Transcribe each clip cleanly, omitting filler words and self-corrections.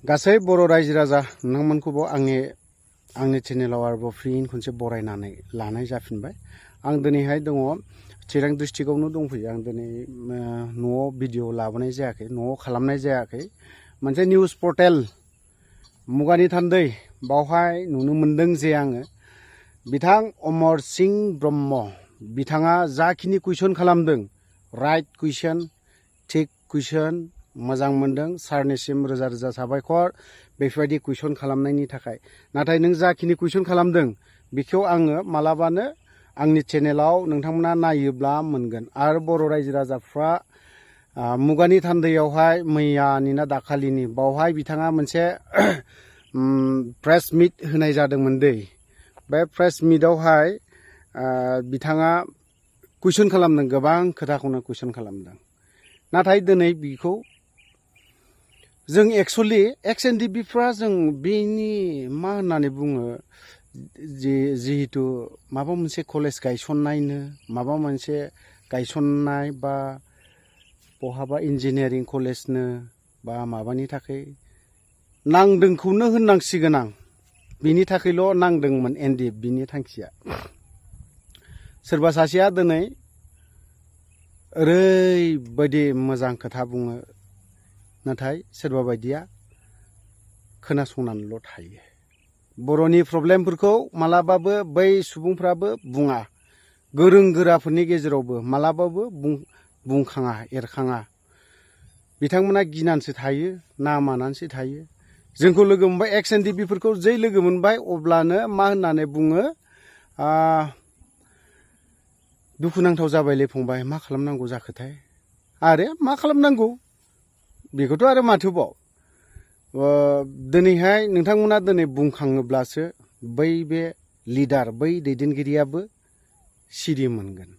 गासै बर' रायजो राजा नोंथांमोनखौबो आंनि चेनेलाव आरोबाव फिन खनसे बरायनानै लानाय जाफिनबाय। आं दिनैहाय दङ चिरां डिस्ट्रिक्टआवनो दंफैयो। आं दिनै न'आव भिडिअ लाबोनाय जायाखै, न'आव खालामनाय जायाखै। मोनसे निउस पर्टेल मुगानि थान्दै बावहाय नुनो मोनदों जे आङो बिथां अमर सिं ब्रह्म बिथाङा जाखिनि कुइसन खालामदों, राइट कुइसन, थिक कुइसन, मोजां मोनदों। सारनिसिम रोजा रोजा साबायखर बेफोरबायदि कुइसन खालामनायनि थाखाय। नाथाय नों जाखिनि कुइसन खालामदों बेखौ आङो मालाबानो आंनि चेनेलाव नोंथांमोना नायोब्ला मोनगोन। आरो बर' रायजो राजाफ्रा मुगानि थान्दैयावहाय मैयानि ना दाखालिनि बावहाय बिथाङा मोनसे प्रेस मिट होनाय जादोंमोन दै। बे प्रेस मिटआवहाय बिथाङा कुइसन खालामदों, गोबां खोथाखौनो कुइसन खालामदों। नाथाय दिनै बिखौ जों एक्सुअलि एक्स एनडिबिफ्रा जों बेनि मा होननानै बुङो, जिहेतु माबा मोनसे कलेज गायसननायनो, माबा मोनसे गायसननाय बा बहाबा इन्जिनियारिं कलेजनो बा माबानि थाखाय नांदोंखौनो होननांसिगोन आं। बिनि थाखायल' नांदोंमोन एनडिएफबिनि थांखिया। सोरबा सासेया दिनै ओरैबायदि मोजां खोथा बुङो, नाथाय सोरबा बायदिया खोनासंनानैल' थायो। बर'नि प्रब्लेमफोरखौ मालाबाबो बै सुबुंफ्राबो बुङा। गोरों गोराफोरनि गेजेरावबो मालाबाबो बुंखाङा, एरखाङा। बिथांमोना गिनानैसो थायो, नामानानैसो थायो। जोंखौ लोगो मोनबाय, एक्स एनडिबिफोरखौ जै लोगो मोनबाय अब्लानो मा होननानै बुङो, दुखुनांथाव जाबायलै फंबाय, मा खालामनांगौ जाखोथाय। आरो मा खालामनांगौ बेखौथ' आरो माथोबाव। दिनैहाय नोंथांमोना दिनै बुंखाङोब्लासो बै बे लिडार, बै दैदेनगिरियाबो सिरि मोनगोन।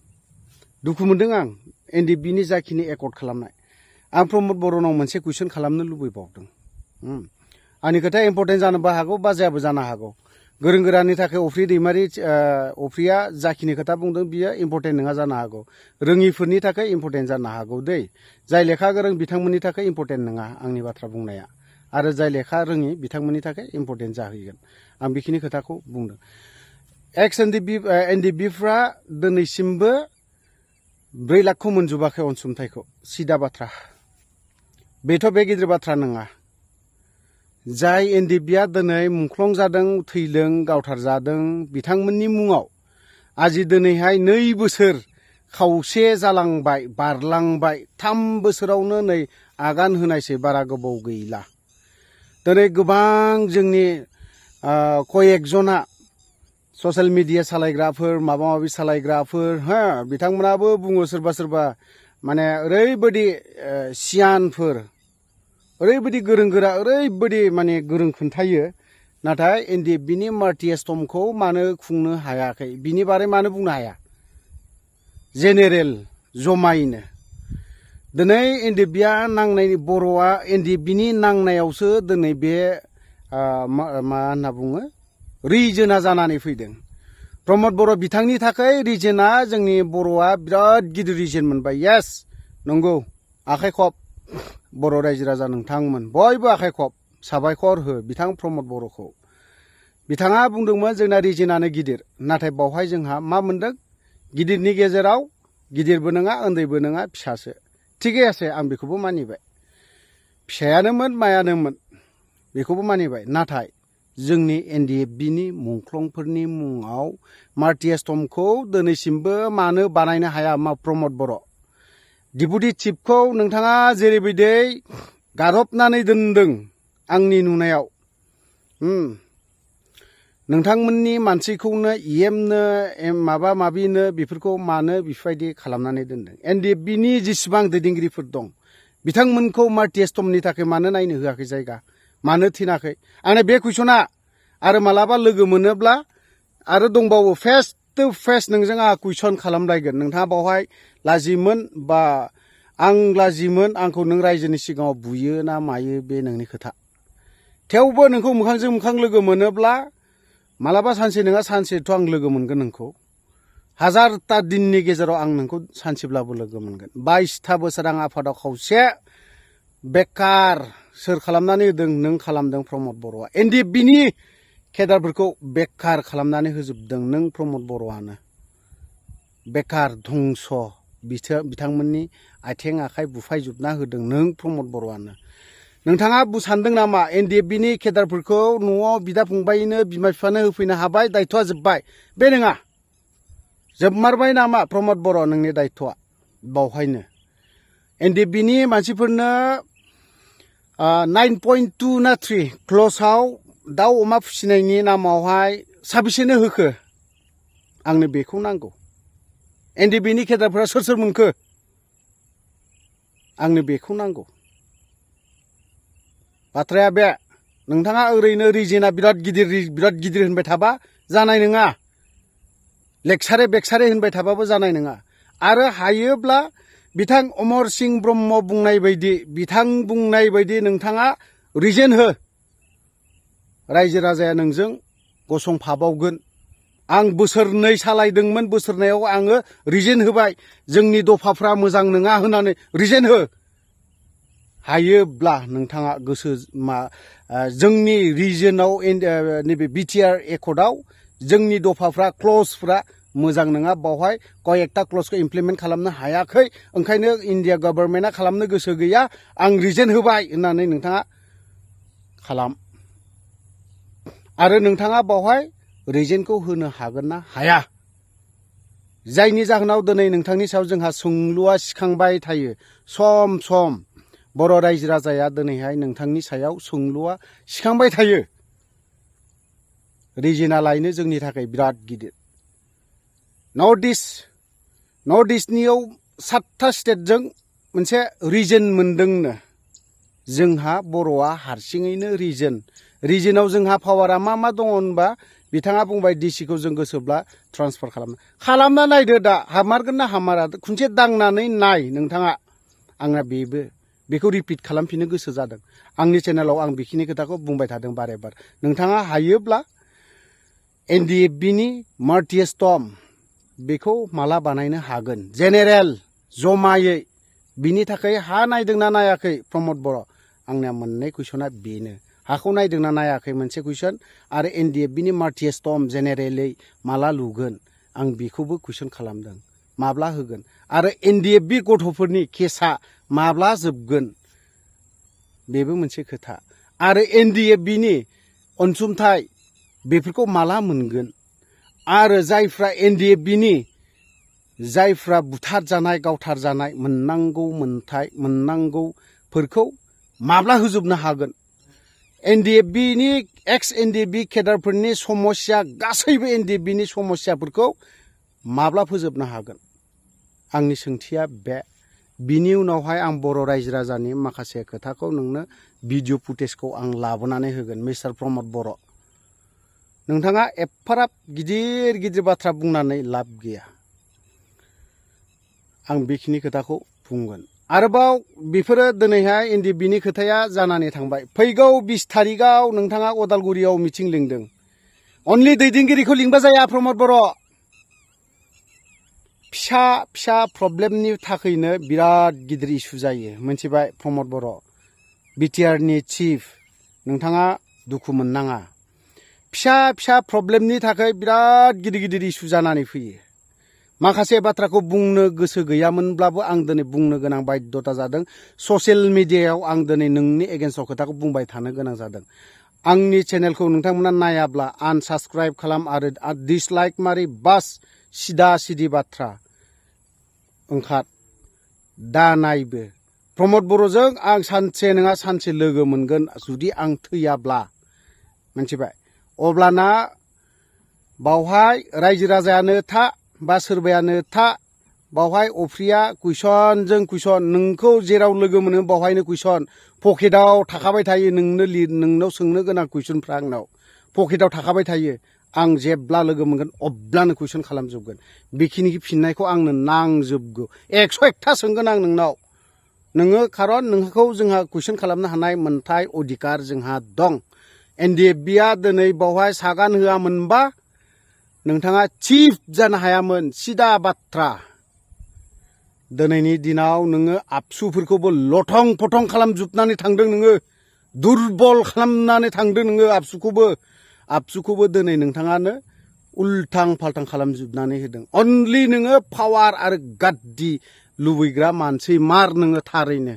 दुखु मोनदों आं एनडिएफबिनि जाखिनि एकर्ड खालामनाय। आं प्रमद बर'नाव मोनसे कुइसन खालामनो लुबैबावदों। आंनि खोथाया इम्पर्टेन्ट जानोबो हागौ बा जायाबो जानो हागौ। गोरों गोरानि थाखाय अफ्रिया जाखिनि खोथा बुंदों बियो इम्पर्टेन्ट नङा जानो हागौ। रोङिफोरनि थाखाय इम्पर्टेन्ट जानो हागौ दै। जाय लेखा गोरों बिथांमोननि थाखाय इम्पर्टेन्ट नङा आंनि बाथ्रा बुंनाया। आरो जाय लेखा रोङि बिथांमोननि थाखाय इम्पर्टेन्ट जाहैगोन। आं बेखिनि खोथाखौ बुंदों। एक्स एनडिएफबिफ्रा दिनैसिमबो 4 लाखखौ मोनजोबाखै अनसुंथाइखौ। सिदा बाथ्रा। बेथ' बे गिदिर बाथ्रा नङा। जाय एनडिएफबिया दिनै मुंख्लं जादों, थैदों, गावथार जादों, बिथांमोननि मुङाव आजि दिनैहाय 2 बोसोर खावसे जालांबाय, बारलांबाय। 3 बोसोरावनो नै आगान होनायसै, बारा गोबाव गैला। दिनै गोबां जोंनि कयेकजना ससियेल मिडिया सालायग्राफोर, माबा माबि सालायग्राफोर, बिथांमोनाबो बुङो सोरबा सोरबा माने ओरैबायदि सियानफोर, ओरैबायदि गोरों गोरा, ओरैबायदि माने गोरों खोन्थायो। नाथाय एनडिएफबिनि मार्टिएस्टमखौ मानो खुंनो हायाखै, बिनि बारै मानो बुंनो हाया? जेनेरेल जमायैनो दिनै एनडिएफबिया नांनायनि, बर'आ एनडिएफबिनि नांनायावसो दिनै बे मा होनना बुङो, रिजोना जानानै फैदों। प्रमद बर' बिथांनि थाखाय रिजोना, जोंनि बर'आ बिराद गिदिर रिजोन मोनबाय। येस, नंगौ, आखाइ खब बर' रायजो राजा नोंथांमोन बयबो आखाइ खब, साबायखर हो बिथां प्रमद बर'खौ। बिथाङा बुंदोंमोन जोंना रिजोनानो गिदिर। नाथाय बावहाय जोंहा मा मोनदों? गिदिरनि गेजेराव गिदिरबो नङा, उन्दैबो नङा, फिसासो। थिगै আছে, आं बेखौबो मानिबाय। फिसायानोमोन मायानोमोन बेखौबो मानिबाय। नाथाय जोंनि एनडिएफबिनि मुंख्लंफोरनि मुङाव मार्टिएस्टमखौ दिनैसिमबो मानो बानायनो हाया प्रमद बर'? डिपुटि चिफखौ नोंथाङा जेरैबायदि गारबनानै दोनदों आंनि नुनायाव, नोंथांमोननि मानसिखौनो इएमनो माबा माबिनो बेफोरखौ मानो बेफोरबायदि खालामनानै दोनदों? एनडिएफबिनि जेसेबां दैदेनगिरिफोर दं बिथांमोनखौ मार्टिएस्टमनि थाखाय मानो नायनो होआखै जायगा? मानो थिनाखै? आंनि बे कुइसना। आरो मालाबा लोगो मोनोब्ला आरो दंबावो, फेस टु फेस नोंजों आंहा कुइसन खालामलायगोन। नोंथाङा बावहाय लाजिमोन बा आं लाजिमोन, आंखौ नों रायजोनि सिगाङाव बुयो ना मायो बे नोंनि खोथा। थेवबो नोंखौ मोखांजों मोखां लोगो मोनोब्ला मालाबा सानसे नङा सानसेथ' आं लोगो मोनगोन नोंखौ। 1000ता दिननि गेजेराव आं नोंखौ सानसेब्लाबो लोगो मोनगोन। 22 बोसोर आं आफादाव खावसे बेकार सोर खालामनानै होदों? नों खालामदों प्रमद बर'आ। एनडिएफबिनि केडारफोरखौ बेकार खालामनानै होजोबदों नों प्रमद बर'आनो। बेकार धंस बिथांमोननि आथिं आखाइ बुफायजोबना होदों नों प्रमद बर'आनो। नोंथाङा सानदों नामा एनडिएफबिनि केडारफोरखौ न'आव बिदा फंबायनो बिमा बिफानो होफैनो हाबाय, दायथ'आ जोब्बाय? बे नङा। जोबमारबाय नामा प्रमद बर' नोंनि दायथ'आ बावहायनो। एनडिएफबिनि मानसिफोरनो 9.2 ना 3 क्ल'जआव दाउ अमा फिसिनायनि नामावहाय साबेसेनो होखो? आंनो बेखौ नांगौ। एनडिएफबिनि केडारफोरा सोर सोर मोनखो? आंनो बेखौ नांगौ। बाथ्राया बे, नोंथाङा ओरैनो रिजोना बिराद गिदिर होनबाय थाबा जानाय नङा। लेक्सारे बेक्सारे होनबाय थाबाबो जानाय नङा। आरो हायोब्ला बिथां अमर सिंह ब्रह्म बुंनाय बायदि नोंथाङा रिजेन हो। रायजो राजाया नोंजों गसंफाबावगोन। आं बोसोरनै सालायदोंमोन, बोसोरनैयाव आङो रिजेन होबाय। जोंनि दफाफ्रा मोजां नङा होननानै रिजेन हो। हायोब्ला नोंथाङा जोंनि रिजनाव नैबे बिटिआर एकर्डआव जोंनि दफाफ्रा क्ल'जफ्रा मोजां नङा। बावहाय कयेकटा क्ल'जखौ इमप्लिमेन्ट खालामनो हायाखै। ओंखायनो इन्डिया गभर्नमेन्टआ खालामनो गोसो गैया। आं रिजेन होबाय होननानै नोंथाङा खालाम। आरो नोंथाङा बावहाय रिजेनखौ होनो हागोन ना हाया? जायनि जाहोनाव दिनै नोंथांनि सायाव जोंहा सोंलुआ सिखांबाय थायो। सम सम बर' रायजो राजाया दिनैहाय नोंथांनि सायाव सोंलुआ सिखांबाय थायो। रिजोना लायनो जोंनि थाखाय बिराद गिदिर। नर्थ इस्टनियाव 7था स्टेटजों मोनसे रिजन मोनदोंनो। जोंहा बर'आ हारसिङैनो रिजोनाव जोंहा पावारा मा दङ होनबा बिथाङा बुंबाय डिसिखौ जों गोसोब्ला ट्रान्सफार खालामना नायदो। दा हामारगोन ना हामारा खनसे दांनानै नाय नोंथाङा। आंना बेखौ रिपिट खालामफिननो गोसो जादों। आंनि चेनेलाव आं बेखिनि खोथाखौ बुंबाय थादों बारे बार। नोंथाङा हायोब्ला एनडिएफबिनि मार्टिएस्टम बेखौ माला बानायनो हागोन? जेनेरेल जमायै बिनि थाखाय हा नायदोंना नायाखै प्रमद बर'? आंनिया मोननै कुइसना बेनो। हाखौ नायदोंना नायाखै मोनसे कुइसन, आरो एनडिएफबिनि मार्टिएस्टम जेनेरेलै माला लुगोन? आं बेखौबो कुइसन खालामदों। माब्ला होगोन? आरो एनडिएफबि गथ'फोरनि केसा माब्ला जोबगोन? बेबो मोनसे खोथा। आरो एनडिएफबिनि अनसुंथाइ बेफोरखौ माला मोनगोन? आरो जायफ्रा बुथार जानाय गावथार जानाय मोननांगौफोरखौ माब्ला होजोबनो हागोन? एनडिएफबिनि एक्स एनडिएफबि केडारफोरनि समस्या, गासैबो एनडिएफबिनि समस्याफोरखौ माब्ला फोजोबनो हागोन? आंनि सोंथिया बे। बिनि उनावहाय आं बर' रायजो राजानि माखासे खोथाखौ नोंनो भिडिअ फुटेजखौ आं लाबोनानै होगोन। मिस्टार प्रमद बर', नोंथाङा एफाराब गिदिर बाथ्रा बुंनानै लाब गैया। आं बेखिनि खोथाखौ बुंगोन। आरोबाव बेफोरो दिनैहाय एनडिएफबिनि खोथाया जानानै थांबाय। फैगौ 20 थारिखआव नोंथाङा अदालगुरियाव मिथिं लिंदों। अनलि दैदेनगिरिखौ लिंबा जाया प्रमद बर'। फिसा प्रब्लेमनि थाखायनो बिराद गिदिर इसु जायो, मिथिबाय प्रमद बर'? बिटिआरनि चिफ, नोंथाङा दुखु मोननाङा। फिसा प्रब्लेमनि थाखाय बिराद गिदिर इसु जानानै फैयो। माखासे बाथ्राखौ बुंनो गोसो गैयामोनब्लाबो आं दिनै बुंनो गोनां बाध्यता जादों। ससियेल मिडियायाव आं दिनै नोंनि एगेन्स्टआव खोथाखौ बुंबाय थानो गोनां जादों। आंनि चेनेलखौ नोंथांमोना नायाब्ला आनसाबस्क्राइब खालाम आरो डिसलाइक मारि बास सिदा बाथ्रा ओंखार दा नायबो। प्रमद बर'जों आं सानसे नङा सानसे लोगो मोनगोन जुदि आं थैयाब्ला, मिथिबाय? अब्लाना बावहाय रायजो राजायानो था बा सोरबायानो था, बावहाय अफ्रिया कुइसन नोंखौ जेराव लोगो मोनो बावहायनो कुइसन। पकेटाव थाखाबाय थायो नोंनाव सोंनो गोनां कुइसनफ्रा आंनाव पकेटाव थाखाबाय थायो। आं जेब्ला लोगो मोनगोन अब्लानो कुइसन खालामजोबगोन। बेखिनि फिननायखौ आंनो नांजोबगौ। 101था सोंगोन आं नोंनाव। नोङो खारन नोंखौ जोंहा कुइसन खालामनो हानाय मोनथाय अधिकार जोंहा दं। एनडिएफबिआ दिनै बावहाय सागान होआमोनबा नोंथाङा चिफ जानो हायामोन। सिदा बाथ्रा। दिनैनि दिनाव नोङो आबसुफोरखौबो लथं फथं खालामजोबनानै थांदों नोङो। दुरबल खालामनानै थांदों नोङो आबसुखौबो दिनै नोंथाङानो उल्थां फाल्थां खालामजोबनानै होदों। अनलि नोङो पावार आरो गाद्दि लुबैग्रा मानसि मार नोङो थारैनो।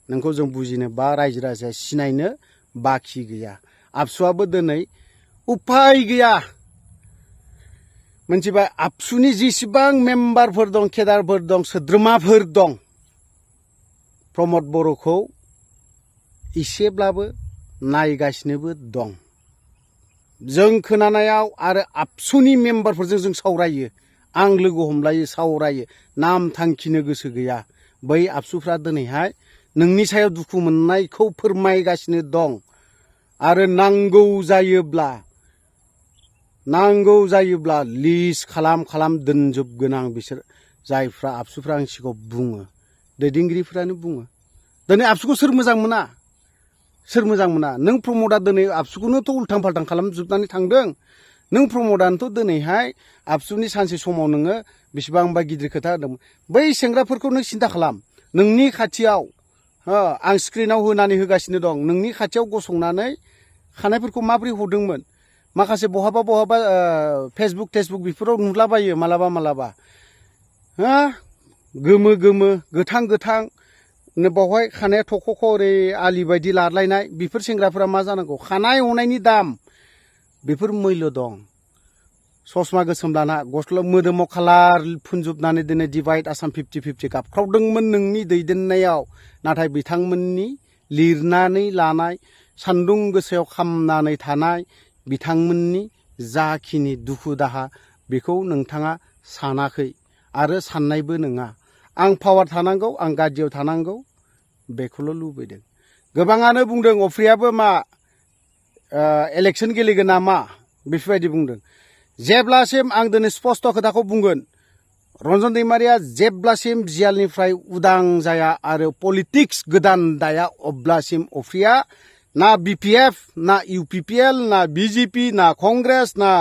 नोंखौ जों बुजिनो बा रायजो राजाया सिनायनो बाखि गैया। आबसुआबो दिनै उफाय गैया। मोनथिबाय, आबसुनि जेसेबां मेम्बारफोर दं, केडारफोर दं, सोद्रोमाफोर दं, प्रमद बर'खौ एसेब्लाबो नायगासिनोबो दं। जों खोनानायाव आरो आबसुनि मेम्बारफोरजों जों सावरायो, आं लोगो हमलायो, सावरायो, नाम थांखिनो गोसो गैया। बै आबसुफ्रा दिनैहाय नोंनि सायाव दुखु मोननायखौ फोरमायगासिनो दं। आरो नांगौ जायोब्ला लिस्ट खालाम दोनजोबगोन आं बिसोर जायफ्रा आबसुफ्रा आं सिगाङाव बुङो, दैदेनगिरिफ्रानो बुङो। दिनै आबसुखौ सोर मोजां मोना? नों प्रमदा दिनै आबसुखौनोथ' उल्थां फाल्थां खालामजोबनानै थांदों। नों प्रमदानोथ' दिनैहाय आबसुनि सानसे समाव नोङो बेसेबांबा गिदिर खोथा होदोंमोन। बै सेंग्राफोरखौ नों सिन्था खालाम। नोंनि खाथियाव आं स्क्रिनाव होनानै होगासिनो दं, नोंनि खाथियाव गसंनानै खानायफोरखौ माबोरै हरदोंमोन। माखासे बहाबा फेसबुक बेफोराव नुलाबायो मालाबा गोमो गोथां बावहाय खानाया थख'ख' ओरै आलि बायदि लालायनाय। बेफोर सेंग्राफोरा मा जानांगौ? खानाय हनायनि दाम बेफोर मैल्य दं। ससमा गोसोम लाना गस्ला मोदोमाव खालार फुनजोबनानै दिनै डिभाइड आसाम 50-50 गाबख्रावदोंमोन नोंनि दैदेननायाव। नाथाय बिथांमोननि लिरनानै लानाय, सान्दुं गोसायाव खामनानै थानाय बिथांमोननि जाखिनि दुखु दाहा, बेखौ नोंथाङा सानाखै आरो साननायबो नङा। आं पावार थानांगौ, आं गादियाव थानांगौ, बेखौल' लुबैदों। गोबाङानो बुंदों अफ्रियाबो मा इलेक्सन गेलेगोन नामा, बेफोरबायदि बुंदों। जेब्लासिम आं दिनै स्पस्ट खोथाखौ बुंगोन, रन्जन दैमारिया जेब्लासिम जियालनिफ्राय उदां जाया आरो पलिटिक्स गोदान दाया, अब्लासिम अफ्रिया ना BPF, ना UPPL, ना BJP, ना कंग्रेस, ना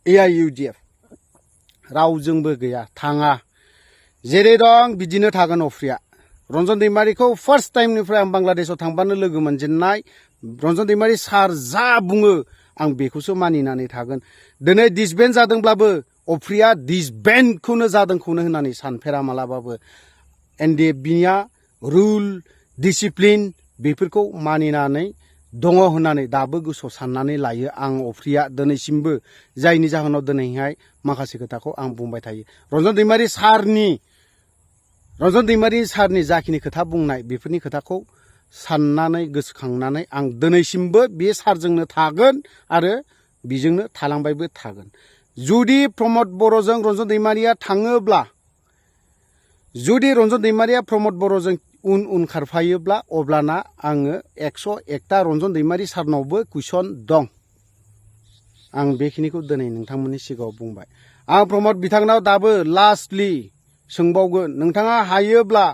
AIUDF रावजोंबो गैया, थाङा। जेरै दं बिदिनो थागोन अफ्रिया। रन्जन दैमारिखौ फार्स्ट टाइमनिफ्राय आं बांलादेशआव थांबानो लोगो मोनजेननाय रन्जन दैमारि सार जा बुङो आं बेखौसो मानिनानै थागोन। दिनै डिसबेन्ड जादोंब्लाबो अफ्रिया डिसबेन्डखौनो जादोंखौनो होननानै सानफेरा मालाबाबो। NDFBनिया रुल डिसिप्लिन बेफोरखौ मानिनानै दङ होननानै दाबो गोसोआव साननानै लायो आं अफ्रिया दिनैसिमबो। जायनि जाहोनाव दिनैहाय माखासे खोथाखौ आं बुंबाय थायो। रन्जन दैमारि सारनि जाखिनि खोथा बुंनाय, बेफोरनि खोथाखौ साननानै गोसोखांनानै आं दिनैसिमबो बे सारजोंनो थागोन आरो बिजोंनो थालांबायबो थागोन। जुदि प्रमद बर'जों रन्जन दैमारिया थाङोब्ला, जुदि रन्जन दैमारिया प्रमद बर'जों उन खारफायोब्ला, अब्लाना आङो 101ता रन्जन दैमारि सारनावबो कुइसन दं। आं बेखिनिखौ दिनै नोंथांमोननि सिगाङाव बुंबाय। आं प्रमद बिथांनाव दाबो लास्टलि सोंबावगोन, नोंथाङा हायोब्ला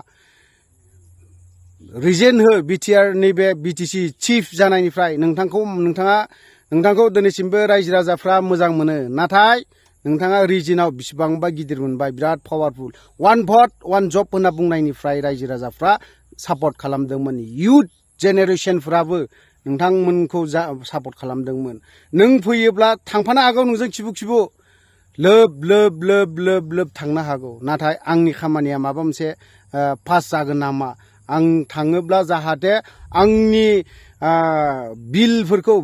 रिजेन हो BTR नैबे BTC चिफ जानायनिफ्राय। नोंथांखौ दिनैसिमबो रायजो राजाफ्रा मोजां मोनो, नाथाय नोंथाङा रिजिनाव बेसेबांबा गिदिर मोनबाय, बिराद पावारफुल। 1 भट 1 जब होनना बुंनायनिफ्राय रायजो राजाफ्रा सापर्ट खालामदोंमोन। इयुथ जेनेरेसनफ्राबो नोंथांमोनखौ सापर्ट खालामदोंमोन। नों फैयोब्ला थांफानो हागौ, नोंजों खिबु लोब थांनो हागौ। नाथाय आंनि खामानिया माबा मोनसे पास जागोन नामा? आं थाङोब्ला जाहाथे आंनि बिलफोरखौ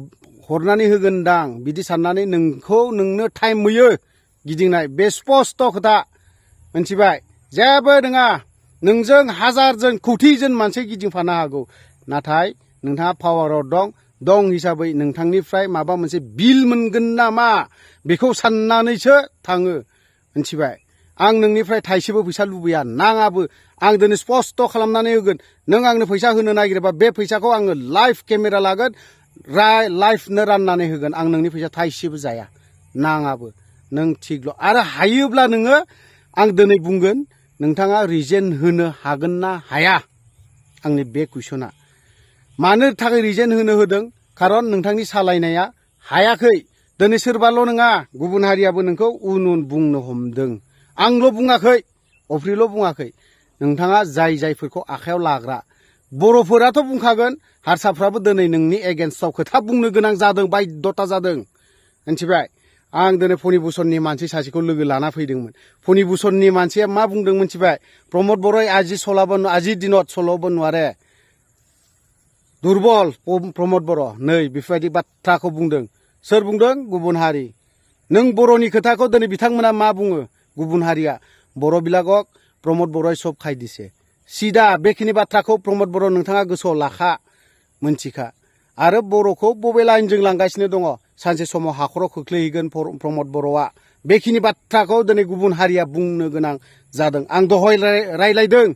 हरनानै होगोनदां बिदि साननानै नोंनो टाइम होयो गिदिंनाय। बे स्पस्ट खोथा, मिथिबाय? जेबो नङा, नोंजों हाजारजन कौटिजन मानसि गिदिंफानो हागौ, नाथाय नोंथाङा पावाराव दं हिसाबै नोंथांनिफ्राय माबा मोनसे बिल मोनगोन नामा बेखौ साननानैसो थाङो, मिथिबाय? आं नोंनिफ्राय थाइसेबो फैसा लुबैया, नाङाबो। आं दिनै स्पस्ट खालामनानै होगोन, नों आंनो फैसा होनो नागिरोबा बे फैसाखौ आङो लाइभ केमेरा लागोन, लाइभनो राननानै होगोन। आं नोंनि फैसा थाइसेबो जाया, नाङाबो। नों थिगल'। आरो हायोब्ला नोङो, आं दिनै बुंगोन, नोंथाङा रिजेन होनो हागोन ना हाया? आंनि बे कुइसना। मानो थाखाय रिजेन होदों? खारन नोंथांनि सालायनाया हायाखै। दिनै सोरबाल' नङा, गुबुन हारियाबो नोंखौ उन बुंनो हमदों। आंल' बुङाखै, अफ्रिल' बुङाखै। नोंथाङा जायफोरखौ आखायाव लाग्रा, बर'फोराथ' बुंखागोन हारसाफ्राबो दिनै नोंनि एगेन्स्टआव खोथा बुंनो गोनां जादों बायद्धता जादों मिथिबाय आं दिनै फणिभुषणनि मानसि सासेखौ लोगो लाना फैदोंमोन फणिभुषणनि मानसिया मा बुंदों मिथिबाय प्रमद बर' आजि दिनत सल'बो नुवारे दुरबल प्रमद बर' नै बेफोरबायदि बाथ्राखौ बुंदों सोर बुंदों गुबुन हारि नों बर'नि खोथाखौ दिनै बिथांमोना मा बुङो गुबुन हारिया बर' बिलागक प्रमद बर'आ सब खाय दिसे सिदा बेखिनि बाथ्राखौ प्रमद बर' नोंथाङा गोसोआव लाखा मोनथिखा आरो बर'खौ बबे लाइनजों लांगासिनो दङ सानसे समाव हाखराव खोख्लैहैगोन प्रमद बर'आ बेखिनि बाथ्राखौ दिनै गुबुन हारिया बुंनो गोनां जादों आं दहाय रायलायदों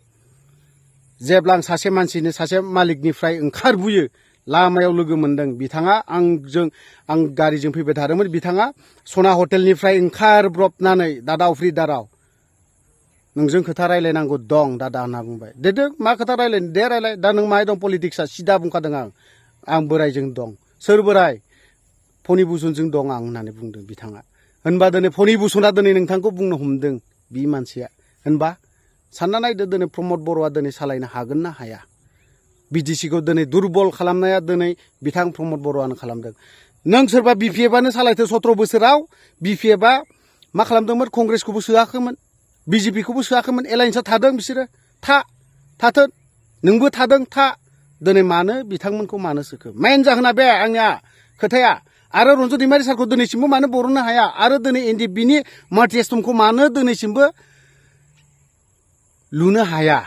जेब्ला आं सासे मानसिनो सासे मालिकनिफ्राय ओंखारबोयो लामायाव लोगो मोनदों बिथाङा आं गारिजों फैबाय थादोंमोन बिथाङा सना हटेलनिफ्राय ओंखारब्रबनानै दादा उफ्रि दाराव नोंजों खोथा रायलायनांगौ दं दादा होनना बुंबाय दे मा खोथा रायलायनो दे रायलाय दा नों माहाय दं पलिटिक्सआ सिदा बुंखादों आं बोरायजों दं सोर बोराय फणिभुषणजों दं आं होननानै बुंदों बिथाङा होनबा दिनै फणिभुषणआ दिनै नोंथांखौ बुंनो हमदों बि मानसिया होनबा सानना नायदो दिनै प्रमद बर'आ दिनै सालायनो हागोन ना हाया बिटिसिखौ दिनै दुरबल खालामनाया दिनै बिथां प्रमद बर'आनो खालामदों नों सोरबा बिपिएफआनो सालायथो 17 बोसोराव बिपिएफआ मा खालामदोंमोन कंग्रेसखौबो सोआखैमोन बिजेपिखौबो सोआखैमोन एलायन्सआ थादों बिसोरो थाथों नोंबो थादों था दिनै मानो बिथांमोनखौ मानो सोखो मेन जाहोना बे आंनिया खोथाया आरो रन्जन दैमारि सारखौ दिनैसिमबो मानो बरननो हाया आरो दिनै एनडिएफबिनि माल्टिएस्टमखौ मानो दिनैसिमबो लुनो हाया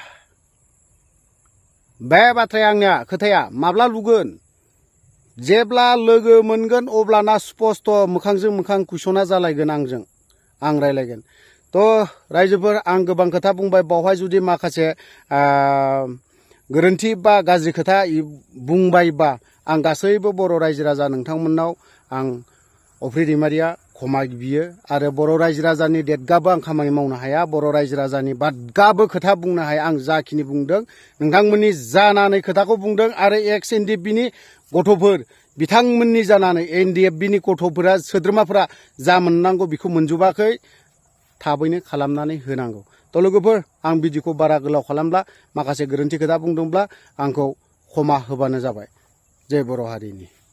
बे बाथ्राया आंनिया खोथाया माब्ला लुगोन जेब्ला लोगो मोनगोन अब्लाना स्पस्ट मोखांजों मोखां कुइसना जालायगोन आं रायलायगोन थ' रायजोफोर आं गोबां खोथा बुंबाय बावहाय जुदि माखासे गोरोन्थि बा गाज्रि खोथा बुंबायबा आं गासैबो बर' रायजो राजा नोंथांमोननाव आं अफ्रि दैमारिया क्षमा बियो आरो बर' रायजो राजानि देदगाबो आं खामानि मावनो हाया बर' रायजो राजानि बादगाबो खोथा बुंनो हाया आं जाखिनि बुंदों नोंथांमोननि जानानै खोथाखौ बुंदों आरो एक्स एनडिएफबिनि गथ'फोर बिथांमोननि जानानै एनडिएफबिनि गथ'फोरा सोद्रोमाफोरा जा मोननांगौ बेखौ मोनजोबाखै थाबैनो खालामनानै होनांगौ थ' लोगोफोर आं बिदिखौ बारा गोलाव खालामब्ला माखासे गोरोन्थि खोथा बुंदोंब्ला आंखौ क्षमा होबानो जाबाय जय बर' हारिनि